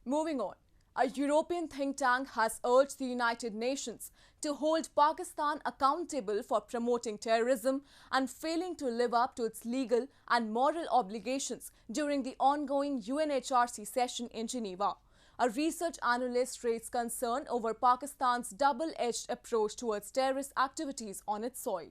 Moving on, a European think tank has urged the United Nations to hold Pakistan accountable for promoting terrorism and failing to live up to its legal and moral obligations during the ongoing UNHRC session in Geneva. A research analyst raised concern over Pakistan's double-edged approach towards terrorist activities on its soil.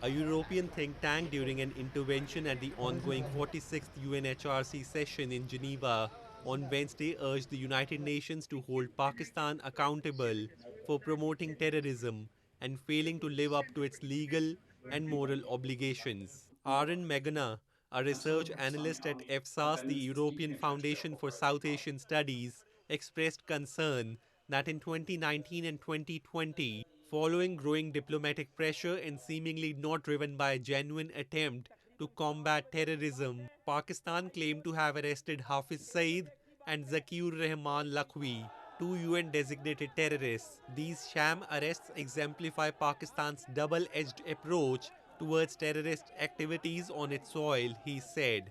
A European think tank during an intervention at the ongoing 46th UNHRC session in Geneva on Wednesday urged the United Nations to hold Pakistan accountable for promoting terrorism and failing to live up to its legal and moral obligations. Aaron Megana, a research analyst at EFSAS, the European Foundation for South Asian Studies, expressed concern that in 2019 and 2020, following growing diplomatic pressure and seemingly not driven by a genuine attempt to combat terrorism, Pakistan claimed to have arrested Hafiz Saeed and Zakiur Rahman Lakhvi, two UN-designated terrorists. These sham arrests exemplify Pakistan's double-edged approach towards terrorist activities on its soil, he said.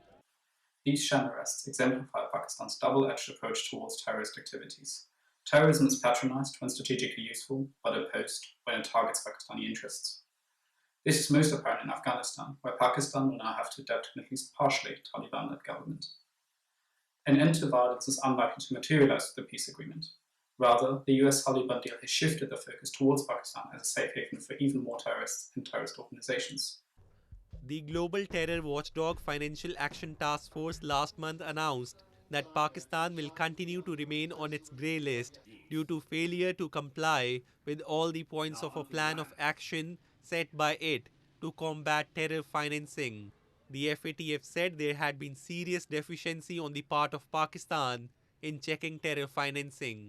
These sham arrests exemplify Pakistan's double-edged approach towards terrorist activities. Terrorism is patronized when strategically useful, but opposed when it targets Pakistani interests. This is most apparent in Afghanistan, where Pakistan will now have to adapt to at least partially Taliban-led government. An end to violence is unlikely to materialize with the peace agreement. Rather, the US-Taliban deal has shifted the focus towards Pakistan as a safe haven for even more terrorists and terrorist organizations. The global terror watchdog Financial Action Task Force last month announced that Pakistan will continue to remain on its grey list due to failure to comply with all the points of a plan of action set by it to combat terror financing. The FATF said there had been serious deficiency on the part of Pakistan in checking terror financing.